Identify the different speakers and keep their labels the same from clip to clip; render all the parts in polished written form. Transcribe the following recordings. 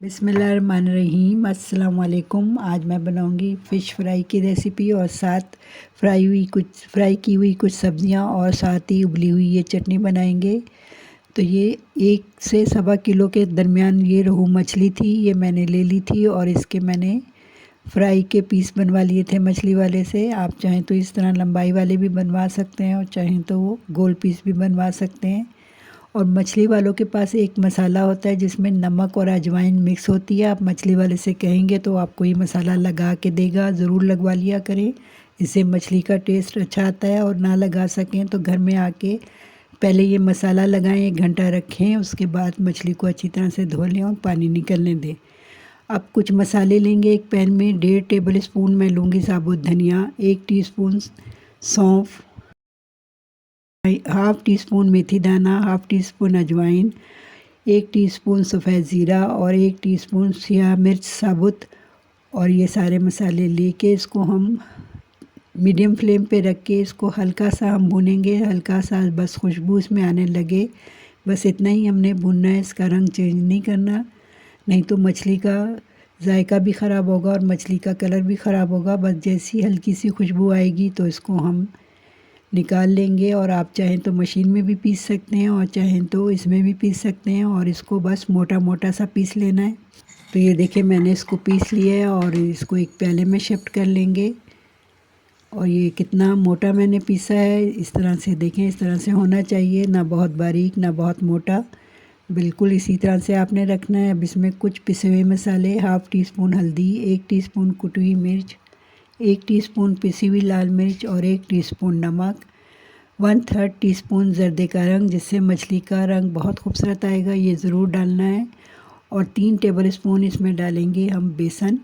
Speaker 1: बिस्मिल्लाहिर्रहमानिर्रहीम। अस्सलाम वालेकुम। आज मैं बनाऊंगी फ़िश फ्राई की रेसिपी और साथ फ्राई की हुई कुछ सब्जियां और साथ ही उबली हुई ये चटनी बनाएंगे। तो ये 1 से सवा किलो के दरमियान ये रोहू मछली थी, ये मैंने ले ली थी और इसके मैंने फ्राई के पीस बनवा लिए थे मछली वाले से। आप चाहें तो इस तरह लंबाई वाले भी बनवा सकते हैं और चाहें तो वो गोल पीस भी बनवा सकते हैं। और मछली वालों के पास एक मसाला होता है जिसमें नमक और अजवाइन मिक्स होती है। आप मछली वाले से कहेंगे तो आपको ये मसाला लगा के देगा, ज़रूर लगवा लिया करें, इससे मछली का टेस्ट अच्छा आता है। और ना लगा सकें तो घर में आके पहले ये मसाला लगाएं, 1 घंटा रखें, उसके बाद मछली को अच्छी तरह से धो लें और पानी निकलने दें। अब कुछ मसाले लेंगे। एक पैन में 1.5 टेबल स्पून मैं लूँगी साबुत धनिया, 1 टीस्पून सौंफ, हाफ़ टी स्पून मेथी दाना, हाफ़ टी स्पून अजवाइन, 1 टीस्पून सफ़ेद ज़ीरा और 1 टीस्पून सिया मिर्च साबुत। और ये सारे मसाले लेके इसको हम मीडियम फ्लेम पे रख के इसको हल्का सा हम भूनेंगे, हल्का सा बस खुशबू इसमें आने लगे, बस इतना ही हमने भूनना है, इसका रंग चेंज नहीं करना, नहीं तो मछली का जायका भी ख़राब होगा और मछली का कलर भी ख़राब होगा। बस जैसी हल्की सी खुशबू आएगी तो इसको हम निकाल लेंगे। और आप चाहें तो मशीन में भी पीस सकते हैं और चाहें तो इसमें भी पीस सकते हैं और इसको बस मोटा मोटा सा पीस लेना है। तो ये देखिए मैंने इसको पीस लिया है और इसको एक प्याले में शिफ्ट कर लेंगे। और ये कितना मोटा मैंने पीसा है, इस तरह से देखें, इस तरह से होना चाहिए, ना बहुत बारीक ना बहुत मोटा, बिल्कुल इसी तरह से आपने रखना है। अब इसमें कुछ पिसे हुए मसाले, हाफ़ टी स्पून हल्दी, 1 टीस्पून कुटी हुई मिर्च, 1 टीस्पून पिसी हुई लाल मिर्च और 1 टीस्पून नमक, 1/3 टीस्पून जर्दे का रंग, जिससे मछली का रंग बहुत खूबसूरत आएगा, ये ज़रूर डालना है। और 3 टेबल स्पून इसमें डालेंगे हम बेसन।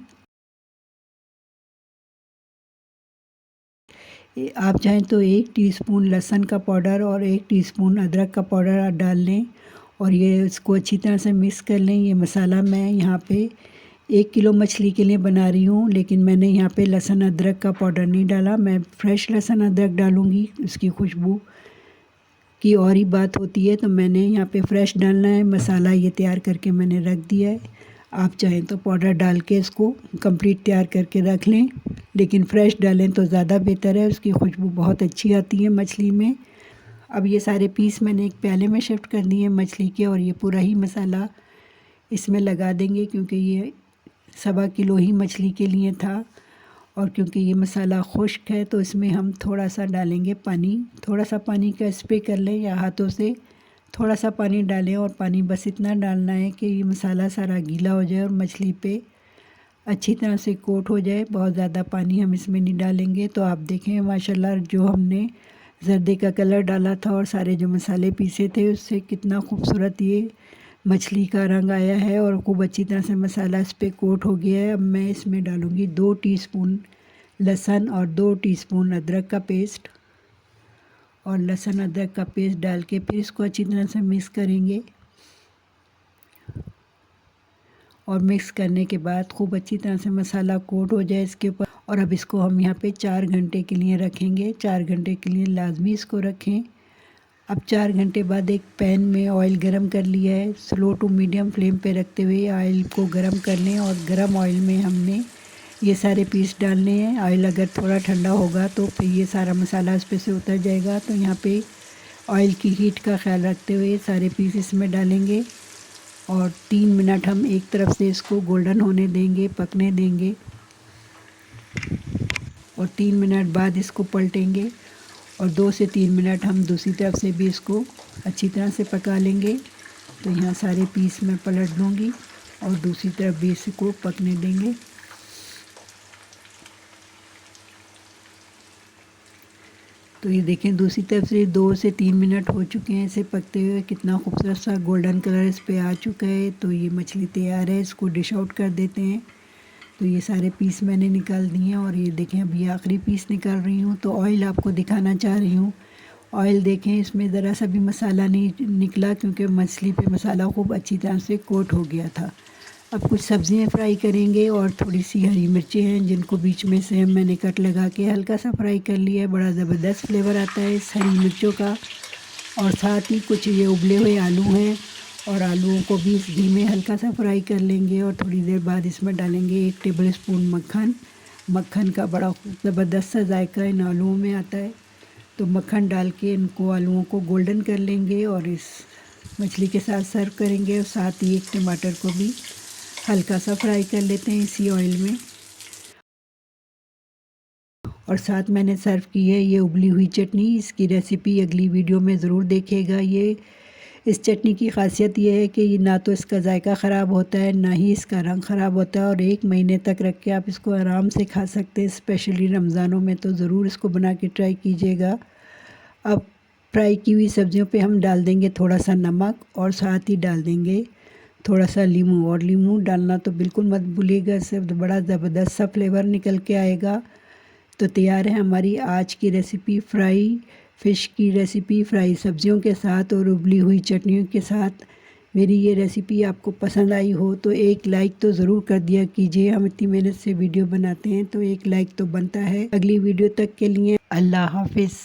Speaker 1: आप चाहें तो 1 टीस्पून लहसुन का पाउडर और 1 टीस्पून अदरक का पाउडर डाल लें और ये इसको अच्छी तरह से मिक्स कर लें। ये मसाला मैं यहाँ पे 1 किलो मछली के लिए बना रही हूँ, लेकिन मैंने यहाँ पे लहसुन अदरक का पाउडर नहीं डाला, मैं फ्रेश लहसुन अदरक डालूँगी, उसकी खुशबू की और ही बात होती है। तो मैंने यहाँ पे फ्रेश डालना है। मसाला ये तैयार करके मैंने रख दिया है, आप चाहें तो पाउडर डाल के इसको कंप्लीट तैयार करके रख लें, लेकिन फ्रेश डालें तो ज़्यादा बेहतर है, उसकी खुशबू बहुत अच्छी आती है मछली में। अब ये सारे पीस मैंने एक प्याले में शिफ्ट कर दिए मछली के और ये पूरा ही मसाला इसमें लगा देंगे, क्योंकि ये 1.25 किलो ही मछली के लिए था। और क्योंकि ये मसाला खुश्क है तो इसमें हम थोड़ा सा डालेंगे पानी, थोड़ा सा पानी का स्प्रे कर लें या हाथों से थोड़ा सा पानी डालें। और पानी बस इतना डालना है कि ये मसाला सारा गीला हो जाए और मछली पे अच्छी तरह से कोट हो जाए। बहुत ज़्यादा पानी हम इसमें नहीं डालेंगे। तो आप देखें माशाल्लाह जो हमने जर्दे का कलर डाला था और सारे जो मसाले पीसे थे उससे कितना खूबसूरत ये मछली का रंग आया है और खूब अच्छी तरह से मसाला इस पर कोट हो गया है। अब मैं इसमें डालूँगी 2 टीस्पून लहसुन और 2 टीस्पून अदरक का पेस्ट। और लहसुन अदरक का पेस्ट डाल के फिर इसको अच्छी तरह से मिक्स करेंगे। और मिक्स करने के बाद खूब अच्छी तरह से मसाला कोट हो जाए इसके ऊपर। और अब इसको हम यहाँ पे 4 घंटे के लिए रखेंगे। 4 घंटे के लिए लाजमी इसको रखें। अब 4 घंटे बाद एक पैन में ऑयल गरम कर लिया है, स्लो टू मीडियम फ्लेम पे रखते हुए ऑयल को गरम कर लें। और गरम ऑयल में हमने ये सारे पीस डालने हैं। ऑयल अगर थोड़ा ठंडा होगा तो फिर ये सारा मसाला इस पे से उतर जाएगा। तो यहाँ पे ऑयल की हीट का ख्याल रखते हुए सारे पीस इसमें डालेंगे और 3 मिनट हम एक तरफ से इसको गोल्डन होने देंगे, पकने देंगे। और 3 मिनट बाद इसको पलटेंगे और 2 से 3 मिनट हम दूसरी तरफ से भी इसको अच्छी तरह से पका लेंगे। तो यहाँ सारे पीस मैं पलट दूँगी और दूसरी तरफ भी इसको पकने देंगे। तो ये देखें दूसरी तरफ से 2 से 3 मिनट हो चुके हैं इसे पकते हुए, कितना खूबसूरत सा गोल्डन कलर इस पे आ चुका है। तो ये मछली तैयार है, इसको डिश आउट कर देते हैं। तो ये सारे पीस मैंने निकाल दिए हैं और ये देखें अभी आखिरी पीस निकाल रही हूँ। तो ऑयल आपको दिखाना चाह रही हूँ, ऑयल देखें इसमें ज़रा सा भी मसाला नहीं निकला, क्योंकि मछली पे मसाला खूब अच्छी तरह से कोट हो गया था। अब कुछ सब्ज़ियाँ फ्राई करेंगे और थोड़ी सी हरी मिर्चें हैं जिनको बीच में से मैंने कट लगा के हल्का सा फ्राई कर लिया है। बड़ा ज़बरदस्त फ्लेवर आता है इस हरी मिर्चों का। और साथ ही कुछ ये उबले हुए आलू हैं और आलूओं को भी इस घी में हल्का सा फ्राई कर लेंगे और थोड़ी देर बाद इसमें डालेंगे 1 टेबलस्पून मक्खन। मक्खन का बड़ा ज़बरदस्त सा जायका इन आलूओं में आता है। तो मक्खन डाल के इनको आलूओं को गोल्डन कर लेंगे और इस मछली के साथ सर्व करेंगे और साथ ही एक टमाटर को भी हल्का सा फ्राई कर लेते हैं इसी ऑयल में। और साथ मैंने सर्व की है ये उबली हुई चटनी। इसकी रेसिपी अगली वीडियो में ज़रूर देखिएगा। इस चटनी की ख़ासियत ये है कि ना तो इसका जायका ख़राब होता है, ना ही इसका रंग ख़राब होता है और 1 महीने तक रख के आप इसको आराम से खा सकते हैं। स्पेशली रमज़ानों में तो ज़रूर इसको बना के ट्राई कीजिएगा। अब फ्राई की हुई सब्ज़ियों पे हम डाल देंगे थोड़ा सा नमक और साथ ही डाल देंगे थोड़ा सा नींबू। और नींबू डालना तो बिल्कुल मत भूलिएगा, इससे बड़ा ज़बरदस्त सा फ्लेवर निकल के आएगा। तो तैयार है हमारी आज की रेसिपी फ्राई फ़िश की रेसिपी फ्राई सब्जियों के साथ और उबली हुई चटनियों के साथ। मेरी ये रेसिपी आपको पसंद आई हो तो एक लाइक तो ज़रूर कर दिया कीजिए। हम इतनी मेहनत से वीडियो बनाते हैं तो एक लाइक तो बनता है। अगली वीडियो तक के लिए अल्लाह हाफ़िज़।